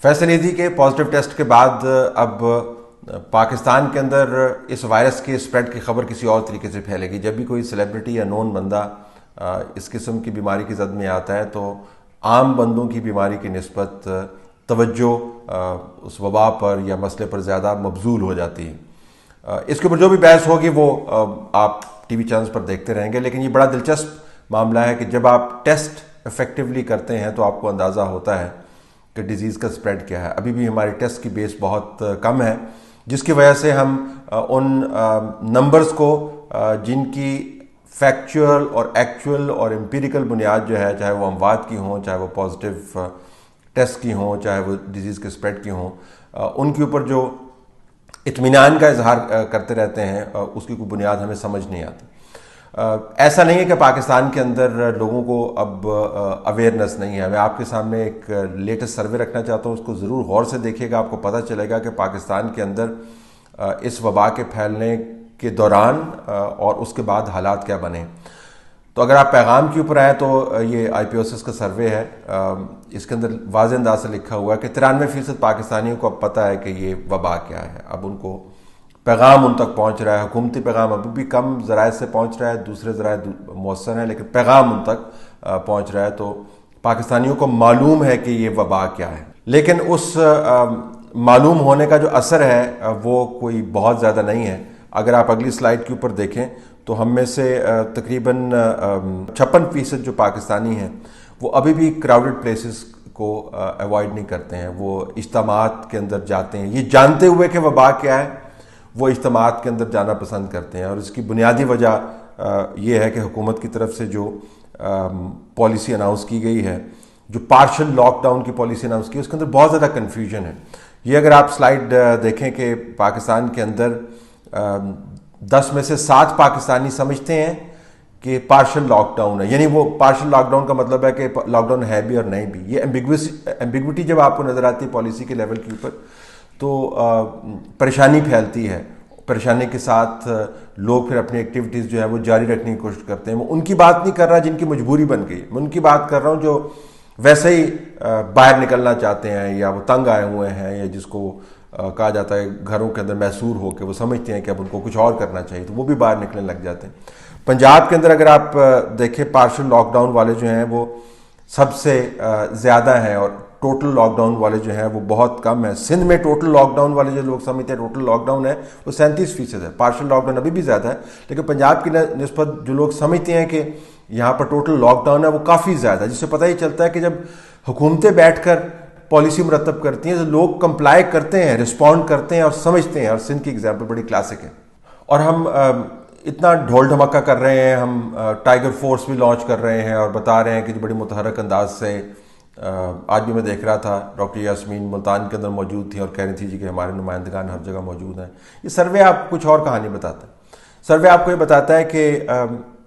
فیصل ایدھی کے positive test کے بعد اب پاکستان کے اندر اس وائرس کے اسپریڈ کی خبر کسی اور طریقے سے پھیلے گی. جب بھی کوئی سیلیبریٹی یا نون بندہ اس قسم کی بیماری کی زد میں آتا ہے تو عام بندوں کی بیماری کی نسبت توجہ اس وبا پر یا مسئلے پر زیادہ مبذول ہو جاتی ہے. اس کے اوپر جو بھی بحث ہوگی وہ آپ ٹی وی چینلز پر دیکھتے رہیں گے، لیکن یہ بڑا دلچسپ معاملہ ہے کہ جب آپ ٹیسٹ افیکٹولی کرتے ہیں تو آپ کو اندازہ ہوتا ہے کہ ڈیزیز کا اسپریڈ کیا ہے. ابھی بھی ہماری ٹیسٹ کی بیس بہت کم ہے، جس کی وجہ سے ہم ان نمبرز کو جن کی فیکچول اور ایکچول اور امپیریکل بنیاد جو ہے، چاہے وہ اموات کی ہوں، چاہے وہ پازیٹیو ٹیسٹ کی ہوں، چاہے وہ ڈیزیز کے اسپریڈ کی ہوں، ان کے اوپر جو اطمینان کا اظہار کرتے رہتے ہیں اس کی کوئی بنیاد ہمیں سمجھ نہیں آتی. ایسا نہیں ہے کہ پاکستان کے اندر لوگوں کو اب اویئرنیس نہیں ہے. میں آپ کے سامنے ایک لیٹسٹ سروے رکھنا چاہتا ہوں، اس کو ضرور غور سے دیکھیے گا. آپ کو پتہ چلے گا کہ پاکستان کے اندر اس وبا کے پھیلنے کے دوران اور اس کے بعد حالات کیا بنے. تو اگر آپ پیغام کے اوپر آئیں تو یہ آئی پی او ایس کا سروے ہے. اس کے اندر واضح انداز سے لکھا ہوا ہے کہ 93% پاکستانیوں کو اب پتہ ہے کہ یہ وبا کیا ہے. اب ان کو پیغام ان تک پہنچ رہا ہے. حکومتی پیغام ابھی بھی کم ذرائع سے پہنچ رہا ہے، دوسرے ذرائع مؤثر ہیں، لیکن پیغام ان تک پہنچ رہا ہے. تو پاکستانیوں کو معلوم ہے کہ یہ وبا کیا ہے، لیکن اس معلوم ہونے کا جو اثر ہے وہ کوئی بہت زیادہ نہیں ہے. اگر آپ اگلی سلائیڈ کے اوپر دیکھیں تو ہم میں سے تقریباً 56% جو پاکستانی ہیں وہ ابھی بھی کراؤڈڈ پلیسز کو ایوائڈ نہیں کرتے ہیں. وہ اجتماعات کے اندر جاتے ہیں، یہ جانتے ہوئے کہ وبا کیا ہے وہ اجتماعات کے اندر جانا پسند کرتے ہیں. اور اس کی بنیادی وجہ یہ ہے کہ حکومت کی طرف سے جو پالیسی اناؤنس کی گئی ہے، جو پارشل لاک ڈاؤن کی پالیسی اناؤنس کی ہے، اس کے اندر بہت زیادہ کنفیوژن ہے. یہ اگر آپ سلائیڈ دیکھیں کہ پاکستان کے اندر 10 میں سے 7 پاکستانی سمجھتے ہیں کہ پارشل لاک ڈاؤن ہے. یعنی وہ پارشل لاک ڈاؤن کا مطلب ہے کہ لاک ڈاؤن ہے بھی اور نہیں بھی. یہ ایمبیگوٹی جب آپ کو نظر آتی ہے پالیسی کے لیول کے اوپر تو پریشانی پھیلتی ہے. پریشانی کے ساتھ لوگ پھر اپنی ایکٹیویٹیز جو ہے وہ جاری رکھنے کی کوشش کرتے ہیں. میں ان کی بات نہیں کر رہا جن کی مجبوری بن گئی، میں ان کی بات کر رہا ہوں جو ویسے ہی باہر نکلنا چاہتے ہیں یا وہ تنگ آئے ہوئے ہیں، یا جس کو کہا جاتا ہے گھروں کے اندر محصور ہو کے وہ سمجھتے ہیں کہ اب ان کو کچھ اور کرنا چاہیے، تو وہ بھی باہر نکلنے لگ جاتے ہیں. پنجاب کے اندر اگر آپ دیکھیں پارشل لاک ڈاؤن والے جو ہیں وہ سب سے زیادہ ہیں، اور ٹوٹل لاک ڈاؤن والے جو ہیں وہ بہت کم ہیں. سندھ میں ٹوٹل لاک ڈاؤن والے جو لوگ سمجھتے ہیں ٹوٹل لاک ڈاؤن ہے وہ 37% ہے. پارشل لاک ڈاؤن ابھی بھی زیادہ ہے، لیکن پنجاب کی نسبت جو لوگ سمجھتے ہیں کہ یہاں پر ٹوٹل لاک ڈاؤن ہے وہ کافی زیادہ ہے، جس سے پتہ ہی چلتا ہے کہ جب حکومتیں بیٹھ کر پالیسی مرتب کرتی ہیں تو لوگ کمپلائی کرتے ہیں، رسپونڈ کرتے ہیں اور سمجھتے ہیں. اور سندھ کی ایگزامپل بڑی کلاسک ہے. اور ہم اتنا ڈھول دھماکہ کر رہے ہیں، ہم ٹائیگر فورس بھی لانچ کر رہے ہیں اور بتا رہے ہیں کہ بڑی متحرک انداز سے. آج بھی میں دیکھ رہا تھا ڈاکٹر یاسمین ملتان کے اندر موجود تھی اور کہہ رہی تھی جی کہ ہمارے نمائندگان ہر جگہ موجود ہیں. یہ سروے آپ کو کچھ اور کہانی بتاتا ہے. سروے آپ کو یہ بتاتا ہے کہ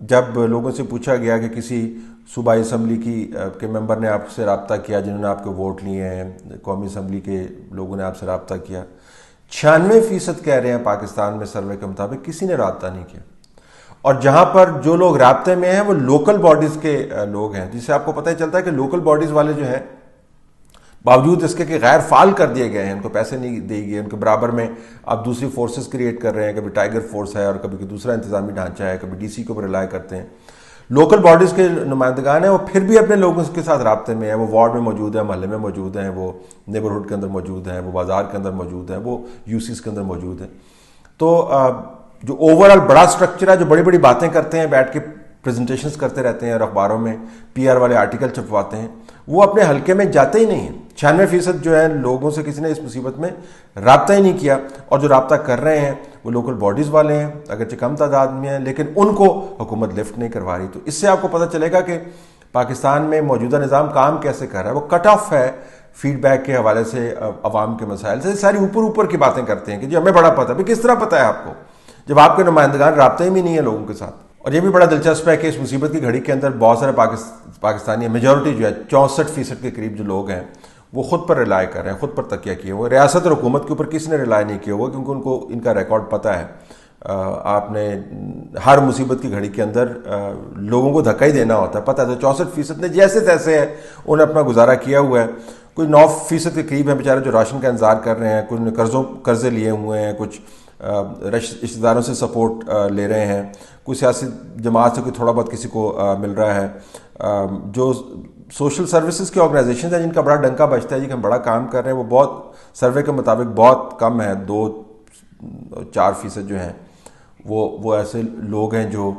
جب لوگوں سے پوچھا گیا کہ کسی صوبائی اسمبلی کے ممبر نے آپ سے رابطہ کیا، جنہوں نے آپ کے ووٹ لیے ہیں، قومی اسمبلی کے لوگوں نے آپ سے رابطہ کیا، 96% کہہ رہے ہیں پاکستان میں سروے کے مطابق کسی نے رابطہ نہیں کیا. اور جہاں پر جو لوگ رابطے میں ہیں وہ لوکل باڈیز کے لوگ ہیں، جس سے آپ کو پتہ چلتا ہے کہ لوکل باڈیز والے جو ہیں باوجود اس کے کہ غیر فعال کر دیے گئے ہیں، ان کو پیسے نہیں دیے گئے، ان کے برابر میں آپ دوسری فورسز کریٹ کر رہے ہیں. کبھی ٹائیگر فورس ہے اور کبھی دوسرا انتظامی ڈھانچہ ہے، کبھی ڈی سی کے اوپر ریلائی کرتے ہیں. لوکل باڈیز کے نمائندگان ہیں وہ پھر بھی اپنے لوگوں کے ساتھ رابطے میں ہیں. وہ وارڈ میں موجود ہیں، محلے میں موجود ہیں، وہ نیبرہڈ کے اندر موجود ہیں، وہ بازار کے اندر موجود ہیں، وہ یو سیز کے اندر موجود ہیں. تو جو اوور آل بڑا سٹرکچر ہے، جو بڑی بڑی باتیں کرتے ہیں، بیٹھ کے پریزنٹیشنز کرتے رہتے ہیں اور اخباروں میں پی آر والے آرٹیکل چھپواتے ہیں، وہ اپنے حلقے میں جاتے ہی نہیں ہیں. 96% جو ہے لوگوں سے کسی نے اس مصیبت میں رابطہ ہی نہیں کیا. اور جو رابطہ کر رہے ہیں وہ لوکل باڈیز والے ہیں، اگرچہ کم تعداد میں ہیں، لیکن ان کو حکومت لفٹ نہیں کروا رہی. تو اس سے آپ کو پتہ چلے گا کہ پاکستان میں موجودہ نظام کام کیسے کر رہا ہے. وہ کٹ آف ہے فیڈ بیک کے حوالے سے عوام کے مسائل سے. ساری اوپر کی باتیں کرتے ہیں کہ جی ہمیں بڑا پتہ ہے. کس طرح پتہ ہے آپ کو جب آپ کے نمائندگان رابطے میں نہیں ہیں لوگوں کے ساتھ؟ اور یہ بھی بڑا دلچسپ ہے کہ اس مصیبت کی گھڑی کے اندر بہت سارے پاکستانی میجورٹی جو ہے 64% کے قریب جو لوگ ہیں وہ خود پر ریلائی کر رہے ہیں، خود پر تکیہ کیے ہوئے. ریاست اور حکومت کے اوپر کسی نے ریلائی نہیں کیا ہوا، کیونکہ ان کو ان کا ریکارڈ پتہ ہے. آپ نے ہر مصیبت کی گھڑی کے اندر لوگوں کو دھکا ہی دینا ہوتا ہے، پتہ ہے. تو 64% نے جیسے تیسے ہے انہیں اپنا گزارا کیا ہوا ہے. کوئی 9% کے قریب ہیں بیچارے جو راشن کا انتظار کر رہے ہیں، کچھ نے قرضے لیے ہوئے ہیں، کچھ رشتہ داروں سے سپورٹ لے رہے ہیں، کوئی سیاسی جماعت سے کوئی تھوڑا بہت کسی کو مل رہا ہے. جو سوشل سروسز کے آرگنائزیشنز ہیں جن کا بڑا ڈنکا بجتا ہے جی کہ ہم بڑا کام کر رہے ہیں، وہ بہت سروے کے مطابق بہت کم ہے، 2-4% جو ہیں وہ ایسے لوگ ہیں جو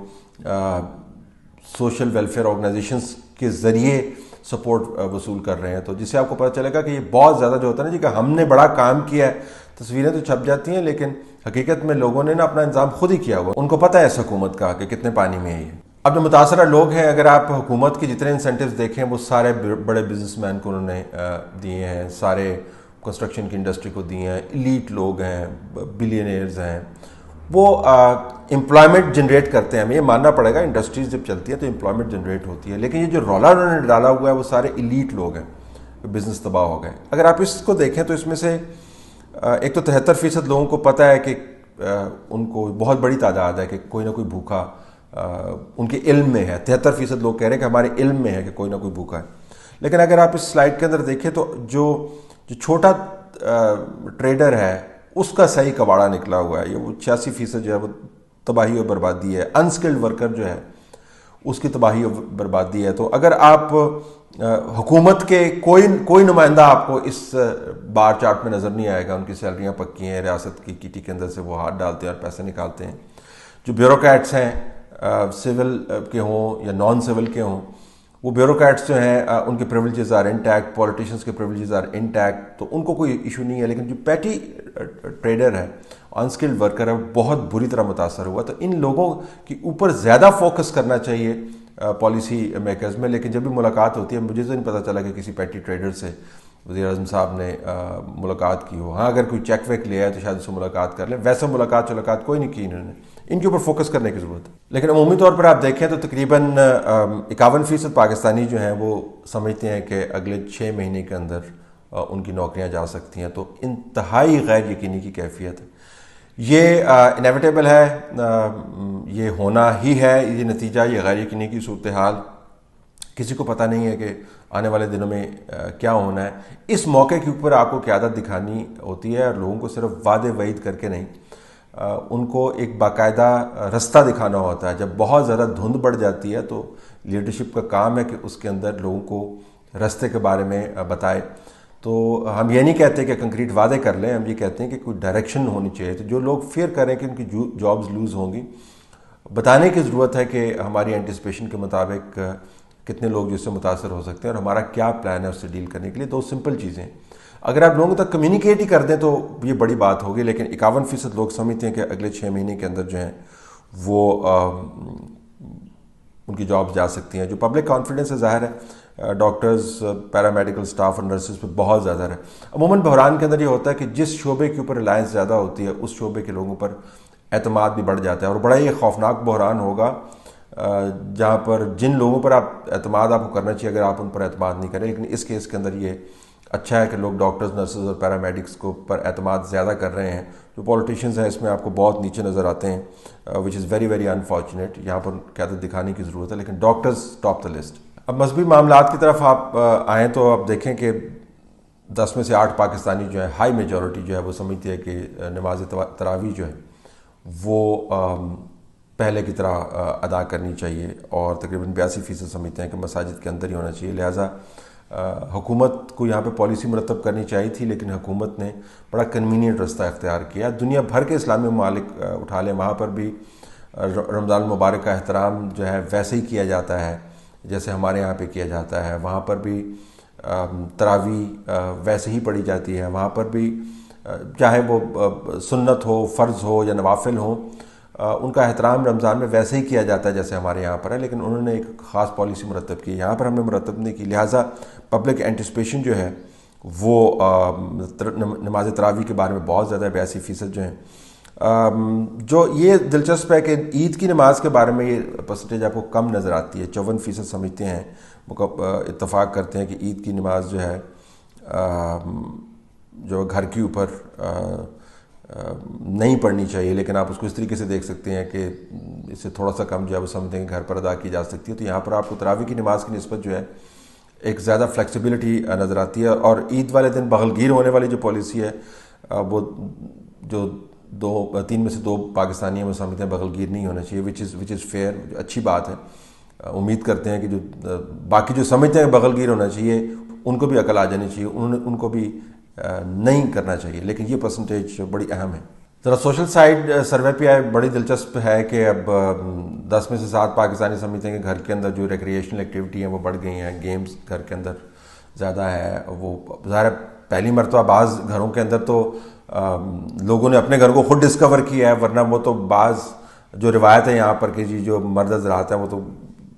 سوشل ویلفیئر آرگنائزیشنز کے ذریعے سپورٹ وصول کر رہے ہیں. تو جس سے آپ کو پتہ چلے گا کہ یہ بہت زیادہ جو ہوتا ہے نا جی کہ ہم نے بڑا کام کیا ہے. تصویریں تو چھپ جاتی ہیں لیکن حقیقت میں لوگوں نے نا اپنا انتظام خود ہی کیا ہوا، ان کو پتہ ہے اس حکومت کا کہ کتنے پانی میں ہے یہ. اب جو متاثرہ لوگ ہیں، اگر آپ حکومت کے جتنے انسینٹیوز دیکھیں وہ سارے بڑے بزنس مین کو انہوں نے دیے ہیں، سارے کنسٹرکشن کی انڈسٹری کو دیے ہیں، ایلیٹ لوگ ہیں، بلینئرز ہیں، وہ امپلائمنٹ جنریٹ کرتے ہیں. ہمیں یہ ماننا پڑے گا انڈسٹریز جب چلتی ہیں تو امپلائمنٹ جنریٹ ہوتی ہے، لیکن یہ جو رولا انہوں نے ڈالا ہوا ہے وہ سارے ایلیٹ لوگ ہیں، بزنس تباہ ہو گئے. اگر آپ اس کو دیکھیں تو اس میں سے ایک تو 73% لوگوں کو پتہ ہے کہ ان کو بہت بڑی تعداد ہے کہ کوئی نہ کوئی بھوکا ان کے علم میں ہے. 73% لوگ کہہ رہے ہیں کہ ہمارے علم میں ہے کہ کوئی نہ کوئی بھوکا ہے. لیکن اگر آپ اس سلائڈ کے اندر دیکھیں تو جو چھوٹا ٹریڈر ہے اس کا صحیح کباڑا نکلا ہوا ہے. یہ وہ 86% جو ہے وہ تباہی اور بربادی ہے. انسکلڈ ورکر جو ہے اس کی تباہی اور بربادی ہے. تو اگر آپ حکومت کے کوئی نمائندہ آپ کو اس بار چارٹ میں نظر نہیں آئے گا. ان کی سیلریاں پکی ہیں، ریاست کی کیٹی کے اندر سے وہ ہاتھ ڈالتے ہیں اور پیسے نکالتے ہیں. جو بیوروکریٹس ہیں سول کے ہوں یا نان سول کے ہوں، وہ بیوروکریٹس جو ہیں ان کے پریولیجز آر انٹیکٹ، پولیٹیشینس کے پریولیجز آر انٹیکٹ، تو ان کو کوئی ایشو نہیں ہے. لیکن جو پیٹی ٹریڈر ہے، انسکلڈ ورکر ہے، وہ بہت بری طرح متاثر ہوا. تو ان لوگوں کے اوپر زیادہ فوکس کرنا چاہیے پالیسی میکرز میں. لیکن جب بھی ملاقات ہوتی ہے مجھے تو نہیں پتہ چلا کہ کسی پیٹی ٹریڈر سے وزیر اعظم صاحب نے ملاقات کی ہو. ہاں اگر کوئی چیک ویک لیا ہے تو شاید اس سے ملاقات کر لیں. ویسے ملاقات کوئی نہیں کی انہوں نے. ان کے اوپر فوکس کرنے کی ضرورت ہے. لیکن عمومی طور پر آپ دیکھیں تو تقریباً 51% پاکستانی جو ہیں وہ سمجھتے ہیں کہ اگلے 6 مہینے کے اندر ان کی نوکریاں جا سکتی ہیں. تو انتہائی غیر یقینی کی کیفیت ہے. یہ انیویٹیبل ہے، یہ ہونا ہی ہے. یہ نتیجہ، یہ غیر یقینی کی صورتحال کسی کو پتہ نہیں ہے کہ آنے والے دنوں میں کیا ہونا ہے. اس موقع کے اوپر آپ کو قیادت دکھانی ہوتی ہے اور لوگوں کو صرف وعدے وعید کر کے نہیں، ان کو ایک باقاعدہ رستہ دکھانا ہوتا ہے. جب بہت زیادہ دھند بڑھ جاتی ہے تو لیڈرشپ کا کام ہے کہ اس کے اندر لوگوں کو رستے کے بارے میں بتائے. تو ہم یہ نہیں کہتے کہ کنکریٹ وعدے کر لیں، ہم یہ کہتے ہیں کہ کوئی ڈائریکشن ہونی چاہیے. تو جو لوگ فیئر کریں کہ ان کی جابز لوز ہوں گی، بتانے کی ضرورت ہے کہ ہماری اینٹیسپیشن کے مطابق کتنے لوگ جس سے متاثر ہو سکتے ہیں اور ہمارا کیا پلان ہے اس سے ڈیل کرنے کے لیے. 2 سمپل چیزیں اگر آپ لوگوں تک کمیونیکیٹ ہی کر دیں تو یہ بڑی بات ہوگی. لیکن 51% لوگ سمجھتے ہیں کہ اگلے 6 مہینے کے اندر جو ہیں وہ ان کی جابز جا سکتی ہیں. جو پبلک کانفیڈنس ہے ظاہر ہے ڈاکٹرز، پیرامیڈیکل سٹاف اور نرسز پہ بہت زیادہ ہے. عموماً بحران کے اندر یہ ہوتا ہے کہ جس شعبے کے اوپر ریلائنس زیادہ ہوتی ہے اس شعبے کے لوگوں پر اعتماد بھی بڑھ جاتا ہے. اور بڑا یہ خوفناک بحران ہوگا جہاں پر جن لوگوں پر اعتماد آپ کو کرنا چاہیے اگر آپ ان پر اعتماد نہیں کریں. لیکن اس کیس کے اندر یہ اچھا ہے کہ لوگ ڈاکٹرز، نرسز اور پیرامیڈکس کو پر اعتماد زیادہ کر رہے ہیں. جو پولیٹیشینز ہیں اس میں آپ کو بہت نیچے نظر آتے ہیں، وچ از ویری ویری انفارچونیٹ. یہاں پر قیادت دکھانے کی ضرورت ہے، لیکن ڈاکٹرز ٹاپ دا لسٹ. اب مذہبی معاملات کی طرف آپ آئیں تو آپ دیکھیں کہ 10 میں سے 8 پاکستانی جو ہے، ہائی میجورٹی جو ہے وہ سمجھتی ہے کہ نماز تراویح جو ہے وہ پہلے کی طرح ادا کرنی چاہیے، اور تقریباً 82% سمجھتے ہیں کہ مساجد کے اندر ہی ہونا چاہیے. لہٰذا حکومت کو یہاں پہ پالیسی مرتب کرنی چاہیے تھی، لیکن حکومت نے بڑا کنوینینٹ رستہ اختیار کیا. دنیا بھر کے اسلامی ممالک اٹھا لیں، وہاں پر بھی رمضان المبارک کا احترام جو ہے ویسے ہی کیا جاتا ہے جیسے ہمارے یہاں پہ کیا جاتا ہے. وہاں پر بھی تراویح ویسے ہی پڑھی جاتی ہے. وہاں پر بھی چاہے وہ سنت ہو، فرض ہو یا نوافل ہوں، ان کا احترام رمضان میں ویسے ہی کیا جاتا ہے جیسے ہمارے یہاں پر ہے. لیکن انہوں نے ایک خاص پالیسی مرتب کی، یہاں پر ہم نے مرتب نہیں کی. لہٰذا پبلک اینٹیسپیشن جو ہے وہ نماز تراویح کے بارے میں بہت زیادہ ہے. 82% جو ہیں. جو یہ دلچسپ ہے کہ عید کی نماز کے بارے میں یہ پرسنٹیج آپ کو کم نظر آتی ہے. 54% سمجھتے ہیں، اتفاق کرتے ہیں کہ عید کی نماز جو ہے جو گھر کے اوپر نہیں پڑھنی چاہیے. لیکن آپ اس کو اس طریقے سے دیکھ سکتے ہیں کہ اس سے تھوڑا سا کم جو ہے وہ سمجھتے ہیں کہ گھر پر ادا کی جا سکتی ہے. تو یہاں پر آپ کو تراویح کی نماز کی نسبت جو ہے ایک زیادہ فلیکسیبلٹی نظر آتی ہے. اور عید والے دن بغلگیر ہونے والی جو پالیسی ہے وہ جو 3 میں سے 2 پاکستانی ہیں وہ سمجھتے ہیں بغلگیر نہیں ہونا چاہیے, وچ از فیئر, اچھی بات ہے. امید کرتے ہیں کہ جو باقی جو سمجھتے ہیں بغلگیر ہونا چاہیے ان کو بھی عقل آ جانی چاہیے, ان کو بھی نہیں کرنا چاہیے. لیکن یہ پرسنٹیج بڑی اہم ہے. ذرا سوشل سائڈ سروے پہ آئے, بڑی دلچسپ ہے کہ اب 10 میں سے 7 پاکستانی سمجھتے ہیں کہ گھر کے اندر جو ریکریشنل ایکٹیویٹی ہیں وہ بڑھ گئی ہیں, گیمز گھر کے اندر زیادہ ہے. وہ ظاہر پہلی مرتبہ بعض گھروں کے اندر تو لوگوں نے اپنے گھر کو خود ڈسکور کیا ہے, ورنہ وہ تو بعض جو روایت ہے یہاں پر کہ جی جو مرد حضرات ہیں وہ تو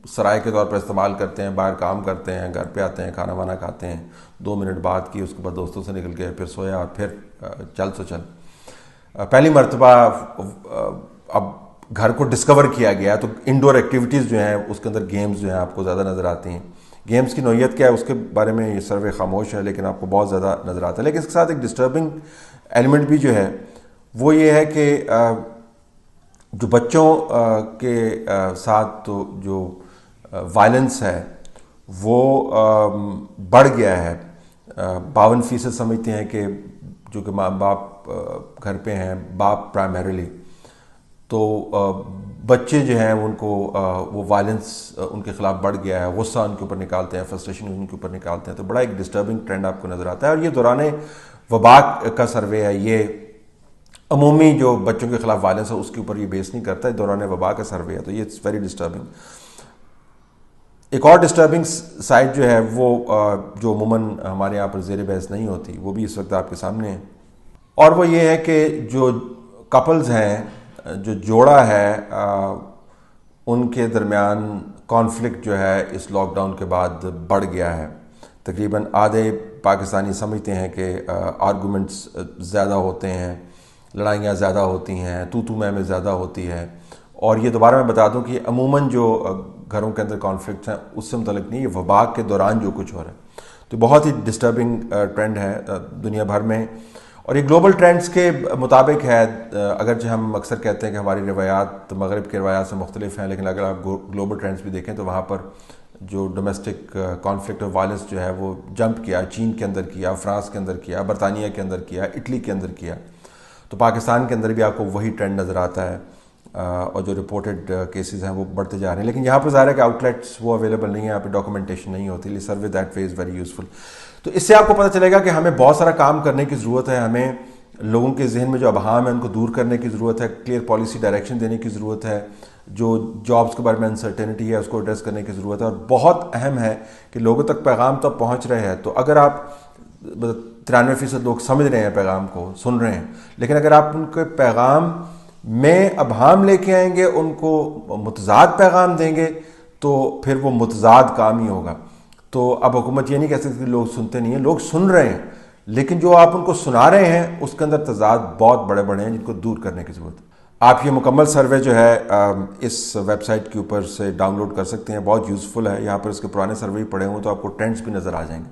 سرائے کے طور پر استعمال کرتے ہیں, باہر کام کرتے ہیں, گھر پہ آتے ہیں, کھانا وانا کھاتے ہیں, 2 منٹ بعد کی, اس کے بعد دوستوں سے نکل کے پھر سویا اور پھر چل سو چل. پہلی مرتبہ اب گھر کو ڈسکور کیا گیا تو انڈور ایکٹیویٹیز جو ہیں اس کے اندر گیمز جو ہیں آپ کو زیادہ نظر آتی ہیں. گیمز کی نوعیت کیا ہے اس کے بارے میں یہ سروے خاموش ہے, لیکن آپ کو بہت زیادہ نظر آتا ہے. لیکن اس کے ساتھ ایک ڈسٹربنگ ایلیمنٹ بھی جو ہے وہ یہ ہے کہ جو بچوں کے ساتھ تو جو وائلنس ہے وہ بڑھ گیا ہے. 52% سمجھتے ہیں کہ جو کہ ماں باپ گھر پہ ہیں, باپ پرائمریلی, تو بچے جو ہیں ان کو وہ وائلنس ان کے خلاف بڑھ گیا ہے, غصہ ان کے اوپر نکالتے ہیں, فرسٹریشن ان کے اوپر نکالتے ہیں. تو بڑا ایک ڈسٹربنگ ٹرینڈ آپ کو نظر آتا ہے. اور یہ دوران وبا کا سروے ہے, یہ عمومی جو بچوں کے خلاف وائلنس ہے اس کے اوپر یہ بیس نہیں کرتا, دوران وبا کا سروے ہے. تو یہ اٹس ویری ڈسٹربنگ. ایک اور ڈسٹربنگ سائٹ جو ہے وہ جو عموماً ہمارے یہاں پر زیر بحث نہیں ہوتی, وہ بھی اس وقت آپ کے سامنے ہے. اور وہ یہ ہے کہ جو کپلز ہیں, جو جوڑا ہے, ان کے درمیان کانفلکٹ جو ہے اس لاک ڈاؤن کے بعد بڑھ گیا ہے. تقریباً آدھے پاکستانی سمجھتے ہیں کہ آرگومنٹس زیادہ ہوتے ہیں, لڑائیاں زیادہ ہوتی ہیں, تو میں زیادہ ہوتی ہے. اور یہ دوبارہ میں بتا دوں کہ عموماً جو گھروں کے اندر کانفلکٹس ہیں اس سے متعلق نہیں, یہ وبا کے دوران جو کچھ ہو رہا ہے. تو بہت ہی ڈسٹربنگ ٹرینڈ ہے دنیا بھر میں. اور یہ گلوبل ٹرینڈز کے مطابق ہے, اگرچہ ہم اکثر کہتے ہیں کہ ہماری روایات مغرب کے روایات سے مختلف ہیں, لیکن اگر آپ گلوبل ٹرینڈز بھی دیکھیں تو وہاں پر جو ڈومیسٹک کانفلکٹ اور وائلنس جو ہے وہ جمپ کیا, چین کے اندر کیا, فرانس کے اندر کیا, برطانیہ کے اندر کیا, اٹلی کے اندر کیا. تو پاکستان کے اندر بھی آپ کو وہی ٹرینڈ نظر آتا ہے, اور جو رپورٹڈ کیسز ہیں وہ بڑھتے جا رہے ہیں. لیکن یہاں پہ ظاہر ہے کہ آؤٹ لیٹس وہ اویلیبل نہیں ہیں, یہاں پہ ڈاکومنٹیشن نہیں ہوتی. Survey that way is very useful. تو اس سے آپ کو پتہ چلے گا کہ ہمیں بہت سارا کام کرنے کی ضرورت ہے. ہمیں لوگوں کے ذہن میں جو ابہام ہے ان کو دور کرنے کی ضرورت ہے, کلیئر پالیسی ڈائریکشن دینے کی ضرورت ہے, جو جابس کے بارے میں انسرٹینٹی ہے اس کو ایڈریس کرنے کی ضرورت ہے. اور بہت اہم ہے کہ لوگوں تک پیغام تب پہنچ رہے ہیں. تو اگر آپ 93% لوگ سمجھ رہے ہیں پیغام کو, سن رہے ہیں, لیکن اگر آپ ان کے پیغام میں ابہام لے کے آئیں گے, ان کو متضاد پیغام دیں گے, تو پھر وہ متضاد کام ہی ہوگا. تو اب حکومت یہ نہیں کہہ سکتی کہ لوگ سنتے نہیں ہیں, لوگ سن رہے ہیں, لیکن جو آپ ان کو سنا رہے ہیں اس کے اندر تضاد بہت بڑے بڑے ہیں جن کو دور کرنے کی ضرورت ہے. آپ یہ مکمل سروے جو ہے اس ویب سائٹ کے اوپر سے ڈاؤن لوڈ کر سکتے ہیں, بہت یوزفل ہے. یہاں پر اس کے پرانے سروے پڑے ہوں تو آپ کو ٹرینڈز بھی نظر آ جائیں گے.